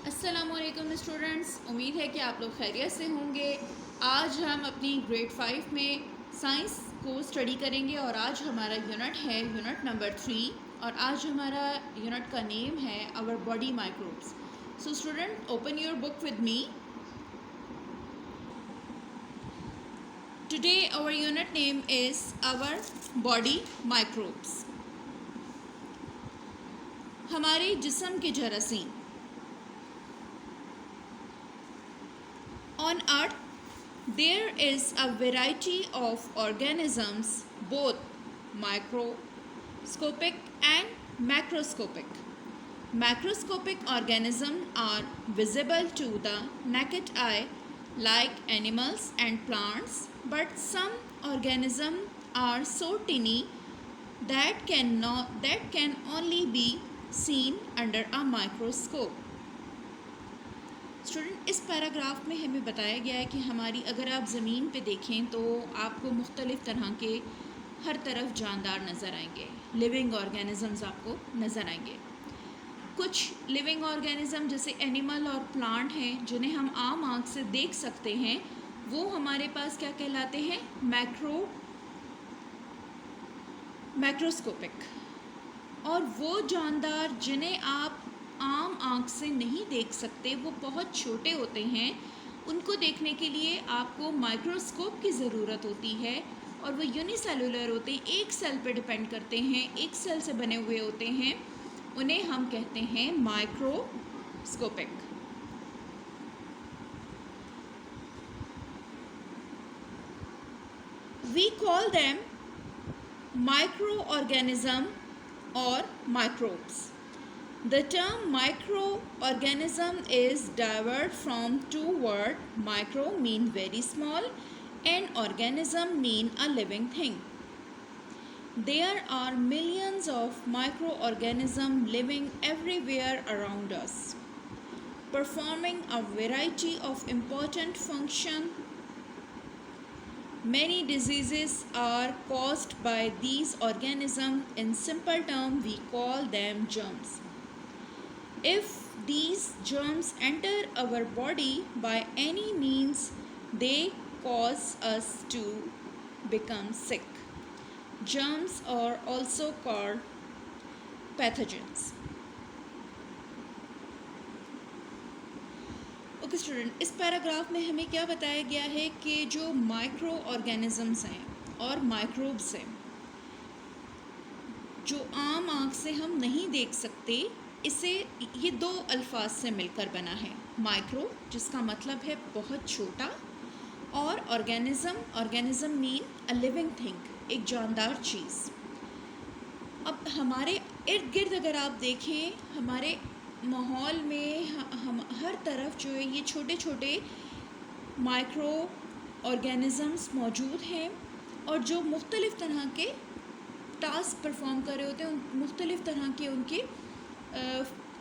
अस्सलामुअलैकुम स्टूडेंट्स, उम्मीद है कि आप लोग खैरियत से होंगे। आज हम अपनी ग्रेड 5 में साइंस को स्टडी करेंगे और आज हमारा यूनिट है यूनिट नंबर 3 और आज हमारा यूनिट का नेम है our body microbes. So student, open your book with me. Today our unit name is our body microbes. हमारे जिस्म के जरासीम। On Earth, there is a variety of organisms, both microscopic and macroscopic. Macroscopic organisms are visible to the naked eye, like animals and plants, but some organisms are so tiny that can only be seen under a microscope. Student, इस paragraph में हमें बताया गया है कि हमारी अगर आप ज़मीन पे देखें तो आपको मुख्तलिफ़ तरह के हर तरफ जानदार नज़र आएंगे, लिविंग ऑर्गेनिज़म्स आपको नज़र आएंगे। कुछ लिविंग ऑर्गेनिज़म जैसे एनिमल और प्लांट हैं जिन्हें हम आम आँख से देख सकते हैं, वो हमारे पास क्या कहलाते हैं? मैक्रोस्कोपिक। और वो जानदार जिन्हें आप आम आँख से नहीं देख सकते, वो बहुत छोटे होते हैं, उनको देखने के लिए आपको माइक्रोस्कोप की ज़रूरत होती है और वो यूनिसेलुलर होते हैं, एक सेल पे डिपेंड करते हैं, एक सेल से बने हुए होते हैं, उन्हें हम कहते हैं microscopic. We call them microorganism or microbes. The term microorganism is derived from two words. Micro mean very small and organism mean a living thing. There are millions of microorganisms living everywhere around us, performing a variety of important functions. Many diseases are caused by these organisms. In simple terms, we call them germs. If these germs enter our body by any means, they cause us to become sick. Germs are also called pathogens. Okay student, इस paragraph में हमें क्या बताया गया है कि जो micro organisms हैं और माइक्रोब्स हैं, जो आम आँख से हम नहीं देख सकते, इसे ये दो अल्फाज से मिलकर बना है। माइक्रो जिसका मतलब है बहुत छोटा, और organism mean a living thing, एक जानदार चीज़। अब हमारे इर्द गिर्द अगर आप देखें, हमारे माहौल में हम हर तरफ जो है ये छोटे छोटे माइक्रो ऑर्गेनिज़म्स मौजूद हैं और जो मुख्तलिफ़ तरह के टास्क परफॉर्म कर रहे होते हैं, मुख्तलिफ़ तरह के उनके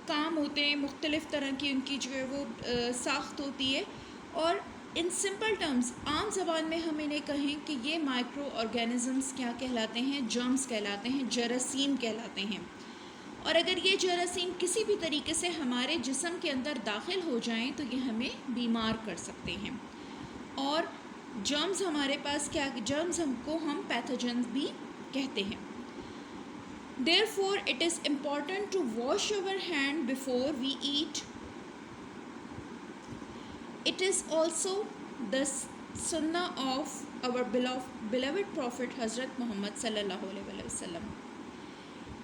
काम होते हैं, मुख्तलिफ़ तरह की उनकी जो है वो साख्त होती है। और इन सिंपल टर्म्स, आम ज़बान में हम इन्हें कहें कि ये माइक्रो ऑर्गेनिज़म्स क्या कहलाते हैं? जर्म्स कहलाते हैं, जरासीम कहलाते हैं। और अगर ये जरासीम किसी भी तरीके से हमारे जिस्म के अंदर दाखिल हो जाएं तो ये हमें बीमार कर सकते हैं। और जर्म्स हमारे पास क्या, जर्म्स हमको हम पैथोजेंस भी कहते हैं। Therefore, it is important to wash our hand before we eat. It is also the sunnah of our beloved Prophet Hazrat Muhammad sallallahu alaihi wasallam.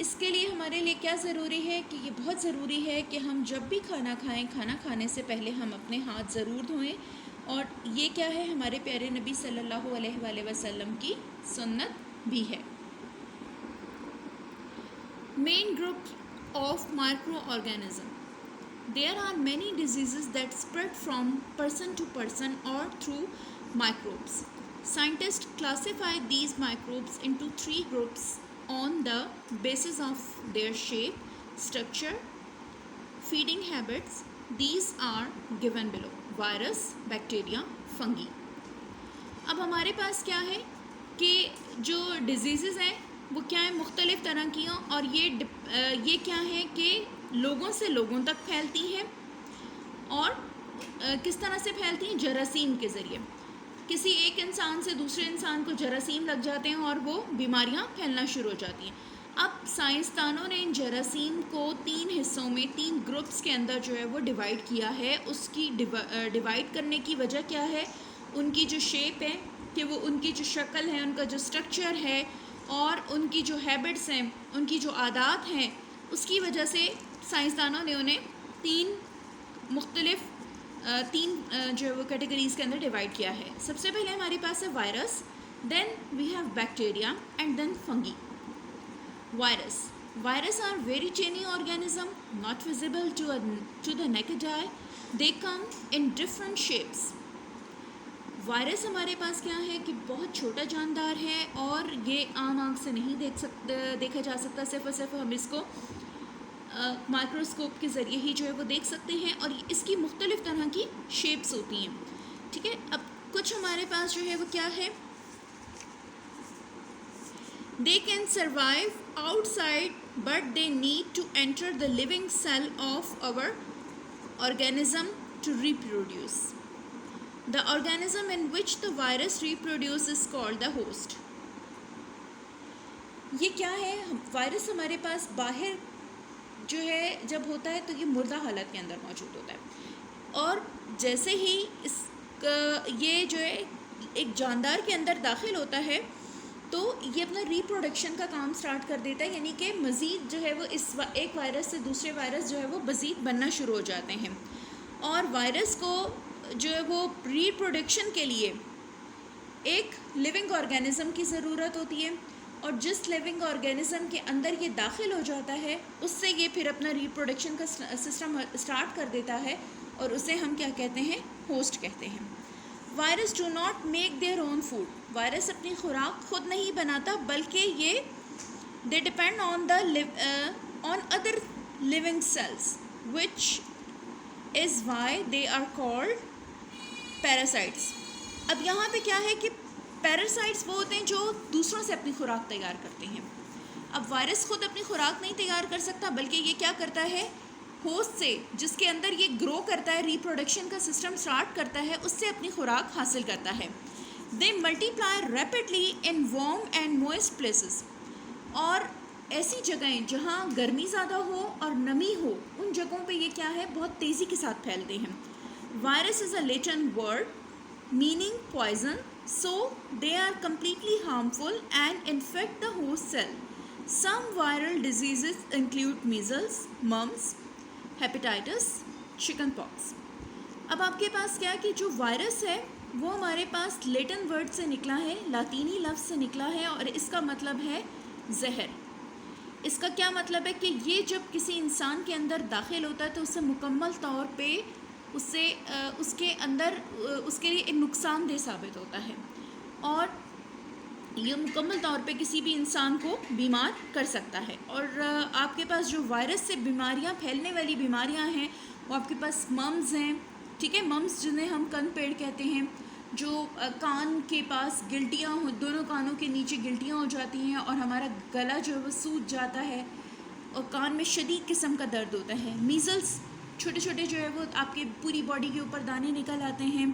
इसके लिए हमारे लिए क्या ज़रूरी है कि ये बहुत ज़रूरी है कि हम जब भी खाना खाएं, खाना खाने से पहले हम अपने हाथ ज़रूर धोएं। और ये क्या है? हमारे प्यारे नबी सल्लल्लाहु अलैहि वसल्लम की सुन्नत भी है। Main group of micro organism. There are many diseases that spread from person to person or through microbes. Scientists classify these microbes into three groups on the basis of their shape, structure, feeding habits. These are given below: virus, bacteria, fungi. अब हमारे पास क्या है कि जो diseases हैं वो क्या है? मुख्तलिफ़ तरह की हैं और ये क्या है कि लोगों से लोगों तक फैलती हैं और किस तरह से फैलती हैं? जरासीम के ज़रिए। किसी एक इंसान से दूसरे इंसान को जरासीम लग जाते हैं और वो बीमारियां फैलना शुरू हो जाती हैं। अब साइंसदानों ने इन जरासीम को 3 हिस्सों में, 3 ग्रुप्स के अंदर जो है वो डिवाइड किया है। उसकी डिवाइड करने की वजह क्या है? उनकी जो शेप है, कि वो उनकी जो शक्ल है, उनका जो स्ट्रक्चर है और उनकी जो हैबिट्स हैं, उनकी जो आदत हैं, उसकी वजह से साइंसदानों ने उन्हें 3 मुख्तलिफ जो है वो कैटेगरीज़ के अंदर डिवाइड किया है। सबसे पहले हमारे पास है virus, then we have bacteria and then fungi. Virus are very tiny organism not visible to the naked eye, they come in different shapes. Virus हमारे पास क्या है कि बहुत छोटा जानदार है और ये आम आँख से नहीं देखा जा सकता, सिर्फ और सिर्फ हम इसको माइक्रोस्कोप के ज़रिए ही जो है वो देख सकते हैं और इसकी मुख्तलिफ़ तरह की शेप्स होती हैं। ठीक है, अब कुछ हमारे पास जो है वो क्या है? They can survive outside but they need to enter the living cell of our organism to reproduce. The organism in which the virus reproduce is called the host. ये क्या है? वायरस हमारे पास बाहर जो है जब होता है तो ये मुर्दा हालत के अंदर मौजूद होता है और जैसे ही ये जो है एक जानदार के अंदर दाखिल होता है तो ये अपना रिप्रोडक्शन का काम स्टार्ट कर देता है, यानी कि मज़ीद जो है वो एक वायरस से दूसरे वायरस जो है वो मज़ीद बनना शुरू हो जाते हैं। और वायरस को जो है वो रिप्रोडक्शन के लिए एक लिविंग ऑर्गेनिज़म की ज़रूरत होती है और जिस लिविंग ऑर्गेनिज़म के अंदर ये दाखिल हो जाता है उससे ये फिर अपना रिप्रोडक्शन का सिस्टम स्टार्ट कर देता है और उसे हम क्या कहते हैं? होस्ट कहते हैं। Virus do not make their own food. Virus अपनी खुराक खुद नहीं बनाता बल्कि ये they depend on other living cells which is why they are called parasites. अब यहाँ पे क्या है कि पैरासाइट्स वो होते हैं जो दूसरों से अपनी खुराक तैयार करते हैं। अब वायरस खुद अपनी खुराक नहीं तैयार कर सकता बल्कि ये क्या करता है? होस्ट से, जिसके अंदर ये ग्रो करता है, रिप्रोडक्शन का सिस्टम स्टार्ट करता है, उससे अपनी खुराक हासिल करता है। दे multiply rapidly in warm and moist places. और ऐसी जगहें जहाँ गर्मी ज़्यादा हो और नमी हो, उन जगहों पे ये क्या है? बहुत तेज़ी के साथ फैलते हैं। Virus is a Latin word meaning poison, so they are completely harmful and infect the host cell. Some viral diseases include measles, mumps, hepatitis, chickenpox. अब आपके पास क्या है कि जो वायरस है वो हमारे पास लैटिन वर्ड से निकला है, लातीनी लफ्ज़ से निकला है और इसका मतलब है जहर। इसका क्या मतलब है कि ये जब किसी इंसान के अंदर दाखिल होता है तो उससे मुकम्मल तौर पे उसके अंदर उसके लिए एक नुकसानदेह साबित होता है और ये मुकम्मल तौर पे किसी भी इंसान को बीमार कर सकता है। और आपके पास जो वायरस से बीमारियां, फैलने वाली बीमारियां हैं, वो आपके पास मम्स हैं। ठीक है, मम्स जिन्हें हम कन पेड़ कहते हैं, जो कान के पास गिल्टियाँ हो, दोनों कानों के नीचे गिल्टियाँ हो जाती हैं और हमारा गला जो है वो सूज जाता है और कान में शदीद किस्म का दर्द होता है। मीज़ल्स, छोटे छोटे जो है वो आपके पूरी बॉडी के ऊपर दाने निकल आते हैं।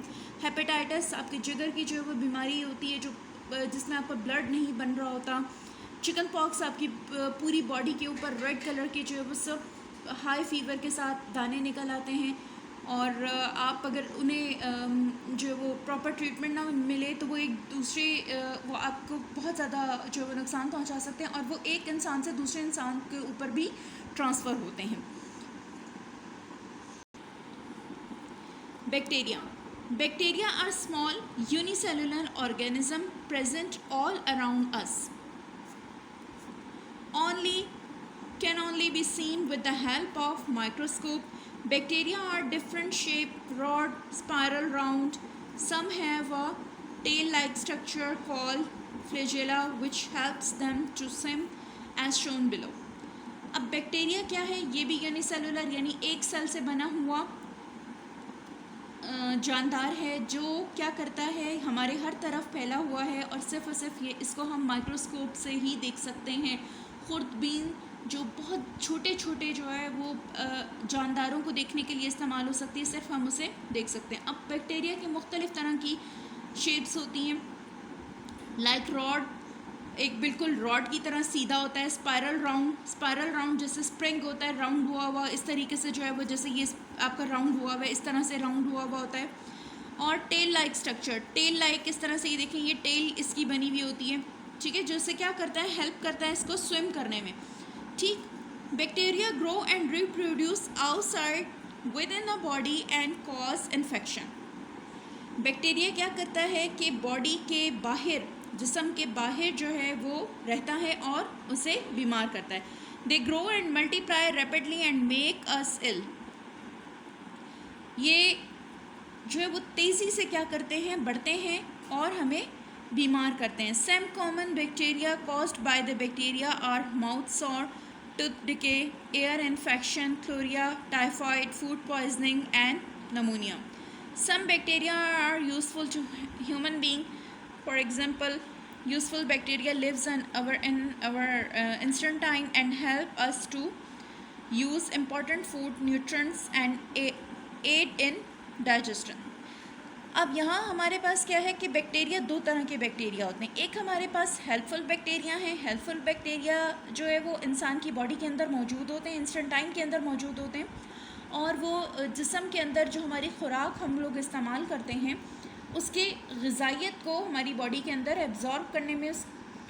हेपेटाइटिस, आपके जिगर की जो है वो बीमारी होती है जिसमें आपका ब्लड नहीं बन रहा होता। चिकन पॉक्स, आपकी पूरी बॉडी के ऊपर रेड कलर के जो है वो सब हाई फीवर के साथ दाने निकल आते हैं और आप अगर उन्हें जो है वो प्रॉपर ट्रीटमेंट ना मिले तो वो एक दूसरे वो आपको बहुत ज़्यादा जो है वो नुकसान पहुंचा सकते हैं और वो एक इंसान से दूसरे इंसान के ऊपर भी ट्रांसफ़र होते हैं। Bacteria are small unicellular organism present all around us. Can only be seen with the help of microscope. Bacteria are different shape, rod, spiral, round. Some have a tail-like structure called flagella which helps them to swim as shown below. अब bacteria क्या है? ये भी unicellular यानी एक cell से बना हुआ जानदार है जो क्या करता है, हमारे हर तरफ फैला हुआ है और सिर्फ ये इसको हम माइक्रोस्कोप से ही देख सकते हैं। खुर्दबीन जो बहुत छोटे छोटे जो है वो जानदारों को देखने के लिए इस्तेमाल हो सकती है, सिर्फ हम उसे देख सकते हैं। अब बैक्टीरिया की मुख्तलिफ़ तरह की शेप्स होती हैं, लाइक रॉड, एक बिल्कुल रॉड की तरह सीधा होता है, स्पायरल राउंड जैसे स्प्रिंग होता है राउंड हुआ हुआ, इस तरीके से जो है वो जैसे ये आपका राउंड हुआ हुआ है इस तरह से राउंड हुआ हुआ होता है। और tail like structure, tail like इस तरह से, ये देखें ये टेल इसकी बनी हुई होती है, ठीक है, जिससे क्या करता है, हेल्प करता है इसको स्विम करने में, ठीक। Bacteria grow and reproduce outside with in the body and cause infection. Bacteria क्या करता है कि बॉडी के बाहर, जिस्म के बाहर जो है वो रहता है और उसे बीमार करता है। They grow and multiply rapidly and make us ill. ये जो है वो तेज़ी से क्या करते हैं, बढ़ते हैं और हमें बीमार करते हैं। Some common bacteria caused by the bacteria are mouth sore, tooth decay, ear infection, cholera, typhoid, food poisoning and pneumonia. Some bacteria are useful to human being. For example, useful bacteria lives in our intestine and help us to use important food, nutrients and aid in digestion. अब यहाँ हमारे पास क्या है कि bacteria, दो तरह के बैक्टीरिया होते हैं। एक हमारे पास हेल्पफुल बैक्टीरिया हैं। हेल्पफुल बैक्टीरिया जो है वो इंसान की बॉडी के अंदर मौजूद होते हैं, इंस्टेंटाइन के अंदर मौजूद होते हैं, और वो जिस्म के अंदर जो हमारी ख़ुराक हम लोग इस्तेमाल करते हैं उसके ग़िज़ाइयत को हमारी बॉडी के अंदर एब्ज़ॉर्ब करने में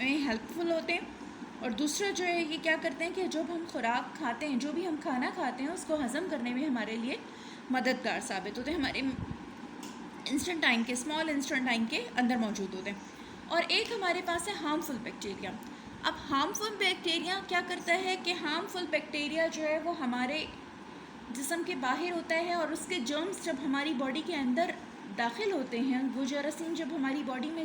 हेल्पफुल होते हैं। और दूसरा जो है ये क्या करते हैं कि जब हम ख़ुराक खाते हैं, जो भी हम खाना खाते हैं उसको हज़म करने में हमारे लिए मददगार साबित होते हैं, हमारे इंस्टेंटाइन के, स्मॉल इंस्टेंटाइन के अंदर मौजूद होते हैं। और एक हमारे पास है हार्मफुल बैक्टीरिया। अब हार्मफुल बैक्टीरिया क्या करता है कि हार्मफुल बैक्टीरिया जो है वो हमारे जिस्म के बाहर होता है और उसके जर्म्स जब हमारी बॉडी के अंदर दाखिल होते हैं, वो जरासीम जब हमारी बॉडी में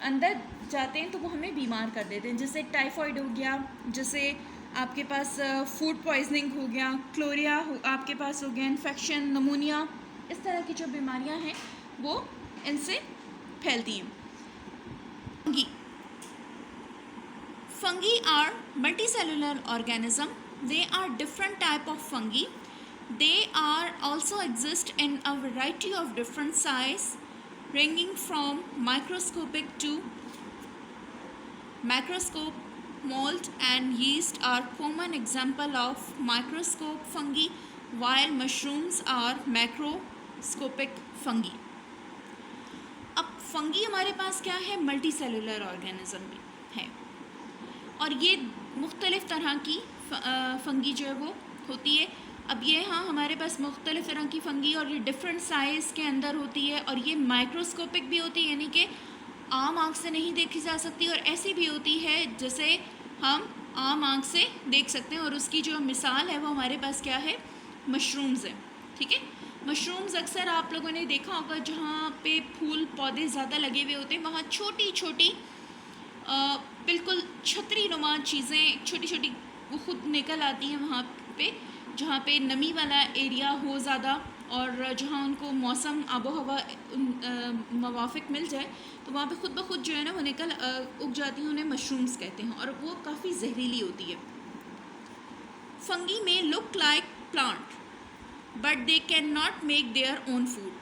अंदर जाते हैं तो वो हमें बीमार कर देते हैं। जैसे टाइफाइड हो गया, जैसे आपके पास फूड पॉइजनिंग हो गया, क्लोरिया आपके पास हो गया, इन्फेक्शन, नमूनिया, इस तरह की जो बीमारियां हैं वो इनसे फैलती हैं। Fungi are multicellular organism. They are different type of fungi. They are also exist in a variety of different size, ranging from microscopic to macroscope. Mold and yeast are common example of microscope fungi, while mushrooms are macroscopic fungi. अब fungi हमारे पास क्या है, multi cellular organism भी है, और ये मुख्तलिफ़ तरह की फंगी जो है वो होती है। अब ये हमारे पास मुख्तलिफ़ तरह की फंगी और ये डिफरेंट साइज़ के अंदर होती है, और ये माइक्रोस्कोपिक भी होती है, यानी कि आम आँख से नहीं देखी जा सकती, और ऐसी भी होती है जैसे हम आम आँख से देख सकते हैं। और उसकी जो मिसाल है वो हमारे पास क्या है, मशरूम्स है, ठीक है। मशरूम्स अक्सर आप लोगों ने देखा होगा जहाँ पे फूल पौधे ज़्यादा लगे हुए होते हैं, वहाँ छोटी छोटी बिल्कुल छतरी नुमा चीज़ें, छोटी छोटी वो खुद निकल आती हैं वहाँ पे, जहाँ पे नमी वाला एरिया हो ज़्यादा, और जहाँ उनको मौसम आबो हवा मुवाफिक मिल जाए तो वहाँ पे खुद ब खुद जो है ना वो निकल उग जाती हैं। उन्हें मशरूम्स कहते हैं, और वो काफ़ी जहरीली होती है। फंगी में look like plant but they can not make their own food.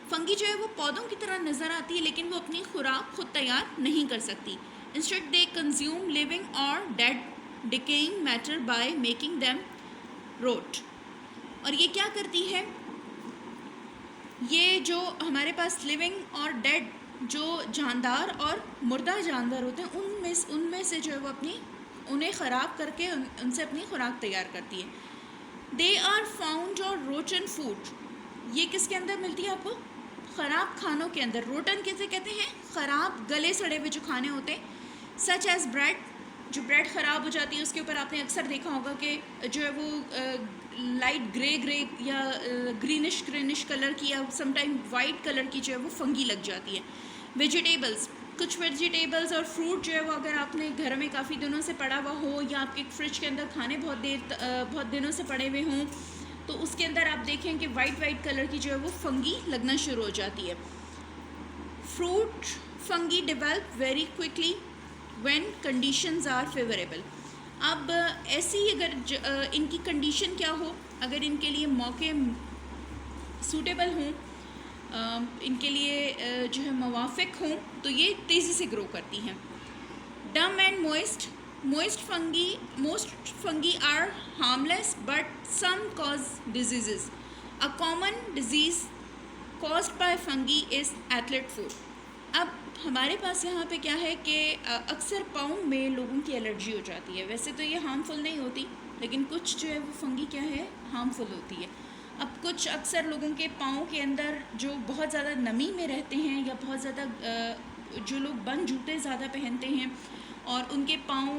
Fungi जो है वो पौधों की तरह नज़र आती है, लेकिन वो अपनी खुराक खुद तैयार नहीं कर सकती. इंस्टेड दे कंज्यूम लिविंग और dead decaying matter by making them rot. और ये क्या करती है, ये जो हमारे पास लिविंग और डेड जो जानदार और मुर्दा जानवर होते हैं उनमें से जो है वो उन्हें ख़राब करके उनसे अपनी खुराक तैयार करती है. दे आर फाउंड और रोटन फूड. ये किसके अंदर मिलती है आपको, ख़राब खानों के अंदर. रोटन कैसे कहते हैं, ख़राब गले सड़े हुए जो खाने होते हैं, सच एज ब्रेड. जो ब्रेड ख़राब हो जाती है उसके ऊपर आपने अक्सर देखा होगा कि जो है वो लाइट ग्रे या ग्रीनिश कलर की या समटाइम वाइट कलर की जो है वो फंगी लग जाती है. वेजिटेबल्स, कुछ वेजिटेबल्स और फ्रूट जो है वो अगर आपने घर में काफ़ी दिनों से पड़ा हुआ हो, या आपके फ्रिज के अंदर खाने बहुत दिनों से पड़े हुए हों, तो उसके अंदर आप देखें कि वाइट कलर की जो है वो फंगी लगना शुरू हो जाती है. Fruit fungi develop very quickly when conditions are favorable. अब ऐसी अगर इनकी कंडीशन क्या हो, अगर इनके लिए मौके सूटेबल हों, इनके लिए जो है मुवाफ़िक हों, तो ये तेज़ी से ग्रो करती हैं. Damp and moist fungi are harmless but some cause disease. A common disease caused by fungi is athlete foot. अब हमारे पास यहाँ पे क्या है कि अक्सर पाँव में लोगों की एलर्जी हो जाती है. वैसे तो ये हार्मफुल नहीं होती, लेकिन कुछ जो है वो फंगी क्या है, हार्मफुल होती है. अब कुछ अक्सर लोगों के पाँव के अंदर जो बहुत ज़्यादा नमी में रहते हैं, या बहुत ज़्यादा जो लोग बंद जूते ज़्यादा पहनते हैं और उनके पाँव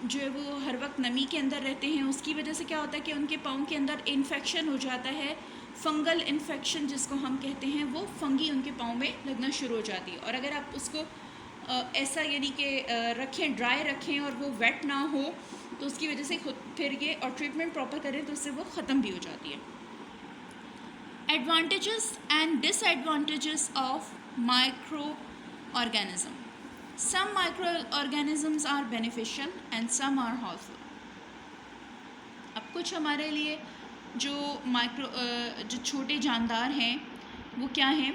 जो है वो हर वक्त नमी के अंदर रहते हैं, उसकी वजह से क्या होता है कि उनके पाँव के अंदर इन्फेक्शन हो जाता है. फंगल इन्फेक्शन जिसको हम कहते हैं, वो फंगी उनके पाँव में लगना शुरू हो जाती है. और अगर आप उसको ऐसा यानी कि रखें, ड्राई रखें और वो वेट ना हो, तो उसकी वजह से खुद फिर ये और ट्रीटमेंट प्रॉपर करें तो उससे वो ख़त्म भी हो जाती है. Advantages and disadvantages of micro organism. Some micro organisms are beneficial and some are harmful. अब कुछ हमारे लिए जो छोटे जानदार हैं वो क्या हैं,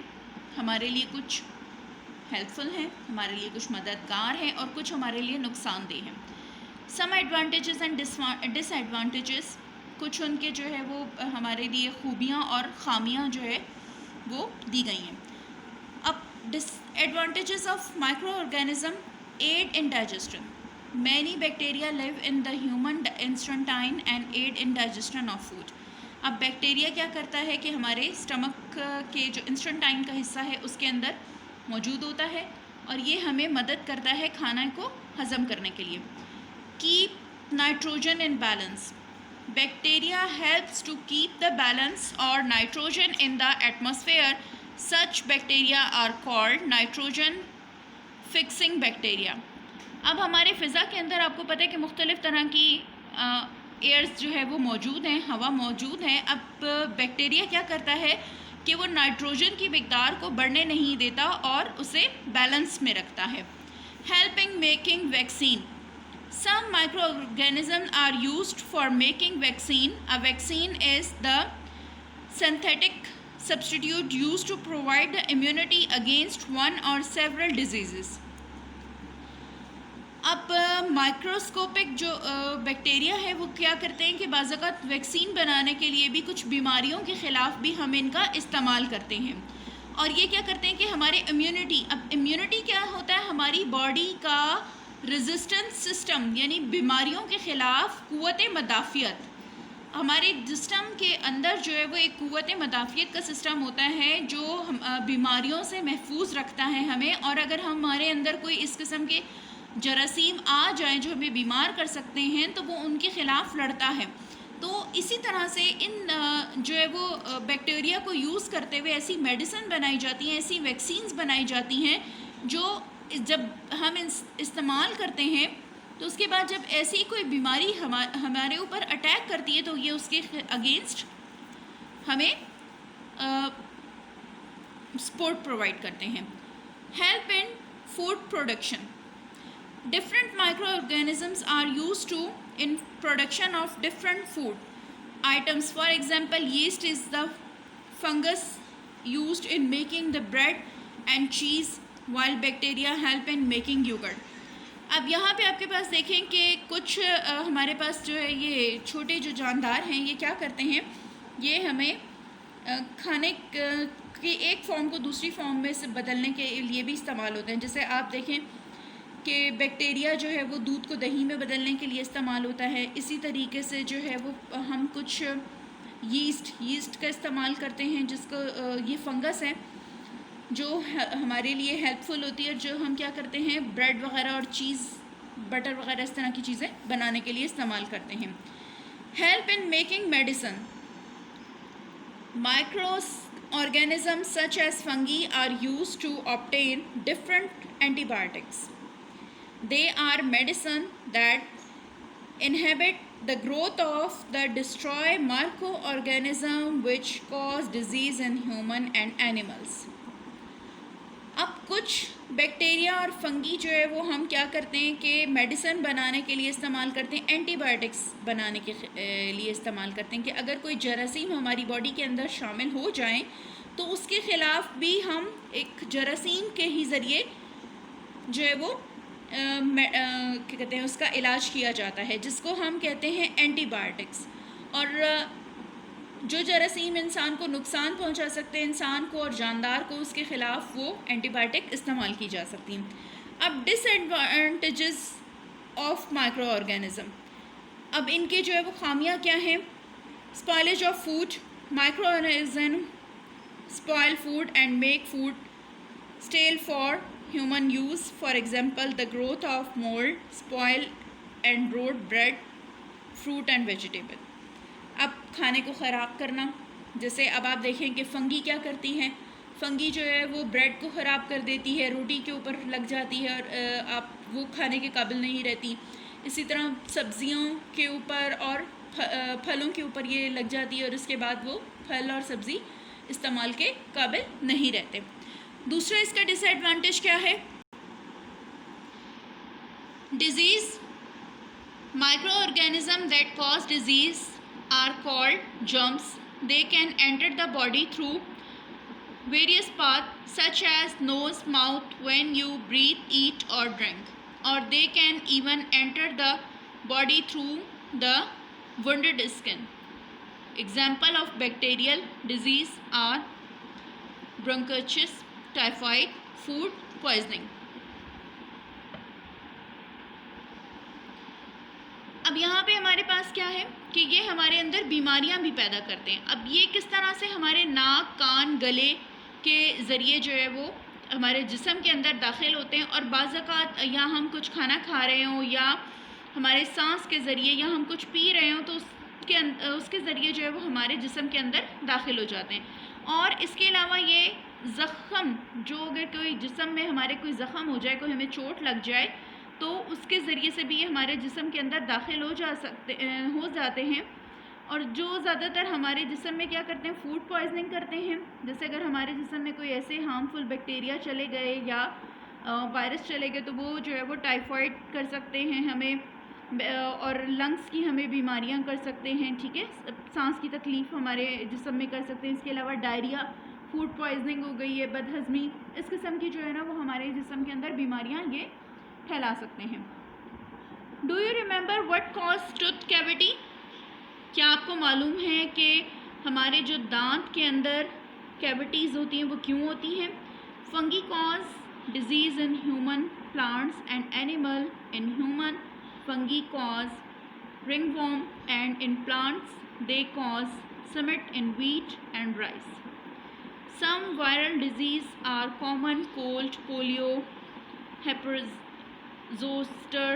हमारे लिए कुछ हेल्पफुल हैं, हमारे लिए कुछ मददगार हैं, और कुछ हमारे लिए नुकसानदेह हैं. सम एडवांटेजेस एंड डिसएडवांटेजेस, कुछ उनके जो है वो हमारे लिए खूबियाँ और ख़ामियाँ जो है वो दी गई हैं. अब disadvantages of micro organism. Aid in digestion. Many bacteria live in the human intestine and aid in digestion of food. अब बैक्टीरिया क्या करता है कि हमारे स्टमक के जो इंस्टेंटाइन का हिस्सा है उसके अंदर मौजूद होता है, और ये हमें मदद करता है खाना को हज़म करने के लिए. Keep nitrogen in balance. Bacteria helps to keep the balance of nitrogen in the atmosphere. Such bacteria are called nitrogen fixing bacteria. अब हमारे फ़िज़ा के अंदर आपको पता है कि मुख्तलिफ़ तरह की एयर्स जो है वो मौजूद हैं, हवा मौजूद है. अब बैक्टीरिया क्या करता है कि वो नाइट्रोजन की मिक़दार को बढ़ने नहीं देता और उसे बैलेंस में रखता है. Helping making vaccine. Some micro organism are used for making vaccine. A vaccine is the synthetic substitute used to provide the immunity against one और सेवरल डिजीज़. अब माइक्रोस्कोपिक जो बैक्टीरिया है वो क्या करते हैं कि बाज़ात वैक्सीन बनाने के लिए भी कुछ बीमारियों के ख़िलाफ़ भी हम इनका इस्तेमाल करते हैं. और ये क्या करते हैं कि हमारे इम्यूनिटी, अब इम्यूनिटी क्या होता है, हमारी बॉडी का रेजिस्टेंस सिस्टम, यानी बीमारियों के ख़िलाफ़ क़ुव्वत मदाफ़ियत. हमारे सिस्टम के अंदर जो है वो एक क़ुव्वत मदाफ़ियत का सिस्टम होता है जो बीमारियों से महफूज रखता है हमें. और अगर हमारे अंदर कोई इस किस्म के जरासीम आ जाएं जो हमें बीमार कर सकते हैं, तो वो उनके ख़िलाफ़ लड़ता है. तो इसी तरह से इन जो है वो बैक्टीरिया को यूज़ करते हुए ऐसी मेडिसिन बनाई जाती हैं, ऐसी वैक्सीन्स बनाई जाती हैं जो जब हम इस्तेमाल करते हैं तो उसके बाद जब ऐसी कोई बीमारी हमारे ऊपर अटैक करती है तो ये उसके अगेंस्ट हमें सपोर्ट प्रोवाइड करते हैं. Help in food production. Different microorganisms are used to in production of different food items. For example, yeast is the fungus used in making the bread and cheese, while bacteria help in making yogurt. अब यहाँ पे आपके पास देखें कि कुछ हमारे पास जो है ये छोटे जो जानदार हैं ये क्या करते हैं, ये हमें खाने के एक फॉर्म को दूसरी फॉर्म में से बदलने के लिए भी इस्तेमाल होते हैं. जैसे आप देखें कि बैक्टीरिया जो है वो दूध को दही में बदलने के लिए इस्तेमाल होता है. इसी तरीके से जो है वो हम कुछ यीस्ट का इस्तेमाल करते हैं, जिसको ये फंगस है जो हमारे लिए हेल्पफुल होती है, जो हम क्या करते हैं ब्रेड वगैरह और चीज़, बटर वगैरह इस तरह की चीज़ें बनाने के लिए इस्तेमाल करते हैं. Help in making medicine. Micro organisms such as fungi are used to obtain different antibiotics. They are medicine that inhibit the growth of the destroy microorganism which cause disease in human and animals. अब कुछ bacteria और fungi जो है वो हम क्या करते हैं कि मेडिसिन बनाने के लिए इस्तेमाल करते हैं, एंटीबायोटिक्स बनाने के लिए इस्तेमाल करते हैं कि अगर कोई जरासीम हमारी बॉडी के अंदर शामिल हो जाएं तो उसके ख़िलाफ़ भी हम एक जरासीम के ही ज़रिए जो है वो क्या कहते हैं उसका इलाज किया जाता है, जिसको हम कहते हैं एंटीबायोटिक्स। और जो जरासीम इंसान को नुकसान पहुंचा सकते हैं, इंसान को और जानदार को, उसके ख़िलाफ़ वो एंटीबायोटिक इस्तेमाल की जा सकती हैं। अब डिसएडवांटेजेस ऑफ माइक्रो ऑर्गेनिज़म, अब इनके जो है वो खामियां क्या हैं? Spoilage of food, micro organism spoil food and make food stale for human use, for example the growth of mould, spoil and rot bread, fruit and vegetable. अब खाने को ख़राब करना, जैसे अब आप देखें कि फ़ंगी क्या करती हैं, फ़ंगी जो है वो ब्रेड को ख़राब कर देती है, रोटी के ऊपर लग जाती है और आप वो खाने के काबिल नहीं रहती। इसी तरह सब्ज़ियों के ऊपर और फलों के ऊपर ये लग जाती है और उसके बाद वो फल और सब्ज़ी इस्तेमाल के काबिल नहीं रहते। दूसरा इसका डिसएडवांटेज क्या है? Disease, microorganisms that cause disease are called germs. They can enter the body through various paths such as nose, mouth when you breathe, eat or drink, or they can even enter the body through the wounded skin. Example of bacterial disease are bronchitis, typhoid, food poisoning. अब यहाँ पे हमारे पास क्या है कि ये हमारे अंदर बीमारियाँ भी पैदा करते हैं। अब ये किस तरह से हमारे नाक, कान, गले के ज़रिए जो है वो हमारे जिस्म के अंदर दाखिल होते हैं, और बाज़ औक़ात या हम कुछ खाना खा रहे हों या हमारे सांस के ज़रिए या हम कुछ पी रहे हों तो उसके ज़रिए जो है वो हमारे जिस्म के अंदर दाखिल हो जाते हैं। और इसके अलावा ये ज़ख़म, जो अगर कोई जिस्म में हमारे कोई ज़ख़म हो जाए, कोई हमें चोट लग जाए तो उसके ज़रिए से भी ये हमारे जिस्म के अंदर दाखिल हो जाते हैं। और जो ज़्यादातर हमारे जिस्म में क्या करते हैं, फूड पॉइजनिंग करते हैं। जैसे अगर हमारे जिस्म में कोई ऐसे हार्मफुल बैक्टीरिया चले गए या वायरस चले गए तो वो जो है वो टाइफाइड कर सकते हैं हमें, और लंग्स की हमें बीमारियां कर सकते हैं, ठीक है, सांस की तकलीफ़ हमारे जिस्म में कर सकते हैं। इसके अलावा डायरिया, फूड पॉइजनिंग हो गई है, बदहज़मी, इस किस्म की जो है ना वो हमारे जिस्म के अंदर बीमारियाँ ये फैला सकते हैं। Do you remember what cause tooth cavity? क्या आपको मालूम है कि हमारे जो दांत के अंदर कैविटीज़ होती हैं वो क्यों होती हैं? Fungi cause disease in human, plants and animal. In human fungi cause ringworm and in plants they cause smut in wheat and rice. Some viral disease are common, cold, polio, zoster,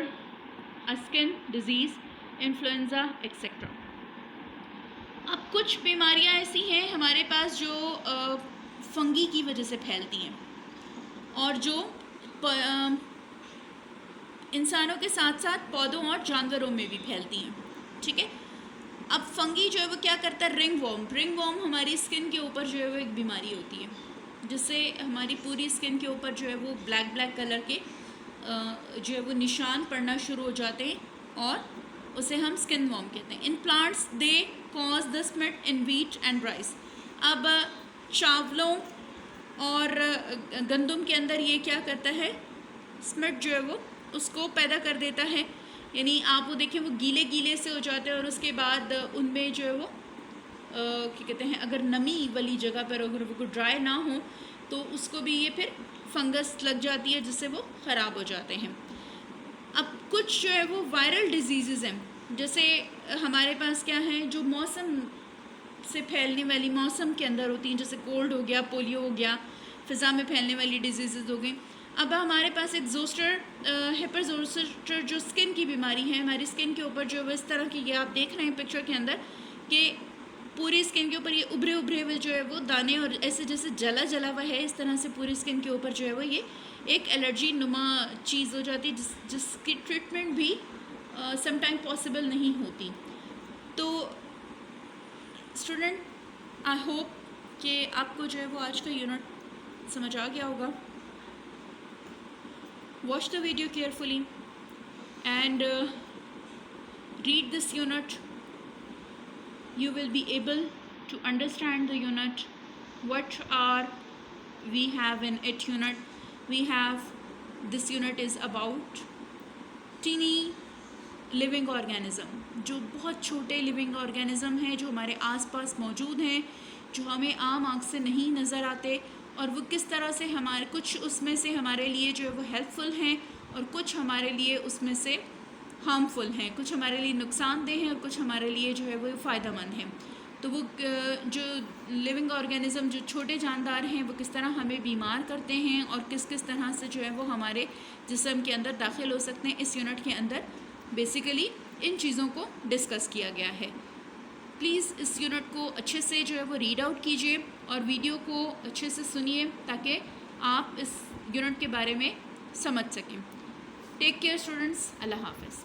a skin disease, influenza etcetera. अब कुछ बीमारियां ऐसी हैं हमारे पास जो fungi की वजह से फैलती हैं और जो इंसानों के साथ साथ पौधों और जानवरों में भी फैलती हैं, ठीक है। अब फंगी जो है वो क्या करता है, रिंगवॉर्म हमारी स्किन के ऊपर जो है वो एक बीमारी होती है जिससे हमारी पूरी स्किन के ऊपर जो है वो ब्लैक कलर के जो है वो निशान पड़ना शुरू हो जाते हैं और उसे हम स्किन वॉर्म कहते हैं। इन plants they cause the Schmitt in wheat and rice. अब चावलों और गंदम के अंदर ये क्या करता है, स्मिट जो है वो उसको पैदा कर देता है, यानी आप वो देखें वो गीले से हो जाते हैं और उसके बाद उनमें जो है वो क्या कहते हैं, अगर नमी वाली जगह पर अगर वो ड्राई ना हो तो उसको भी ये फिर फंगस लग जाती है जिससे वो ख़राब हो जाते हैं। अब कुछ जो है वो वायरल डिजीज़ हैं, जैसे हमारे पास क्या है जो मौसम से फैलने वाली, मौसम के अंदर होती हैं, जैसे कोल्ड हो गया, पोलियो हो गया, फ़िज़ा में फैलने वाली डिजीज़ हो गई। अब हमारे पास एक जोस्टर, हेपर जोस्टर जो स्किन की बीमारी है, हमारी स्किन के ऊपर जो है इस तरह की, ये आप देख रहे हैं पिक्चर के अंदर कि पूरी स्किन के ऊपर ये उभरे हुए जो है वो दाने और ऐसे जैसे जला हुआ है, इस तरह से पूरी स्किन के ऊपर जो है वो ये एक एलर्जी नुमा चीज़ हो जाती है जिसकी ट्रीटमेंट भी समटाइम पॉसिबल नहीं होती। तो स्टूडेंट, आई होप कि आपको जो है वो आज का यूनिट समझ आ गया होगा। Watch the video carefully and read this unit. You will be able to understand the unit. What are we have in it unit? We have, this unit is about teeny living organism, जो बहुत छोटे living organism हैं जो हमारे आसपास मौजूद हैं, जो हमें आम आँख से नहीं नज़र आते, और वो किस तरह से हमारे, कुछ उसमें से हमारे लिए जो है वो हेल्पफुल हैं और कुछ हमारे लिए उसमें से हार्मफुल हैं, कुछ हमारे लिए नुकसानदेह हैं और कुछ हमारे लिए जो है वो फ़ायदेमंद हैं। तो वो जो लिविंग ऑर्गेनिज़म, जो छोटे जानदार हैं, वो किस तरह हमें बीमार करते हैं और किस किस तरह से जो है वो हमारे जिस्म के अंदर दाखिल हो सकते हैं, इस यूनिट के अंदर बेसिकली इन चीज़ों को डिस्कस किया गया है। प्लीज़ इस यूनिट को अच्छे से जो है वो रीड आउट कीजिए और वीडियो को अच्छे से सुनिए ताकि आप इस यूनिट के बारे में समझ सकें। टेक केयर स्टूडेंट्स, अल्लाह हाफ़िज़।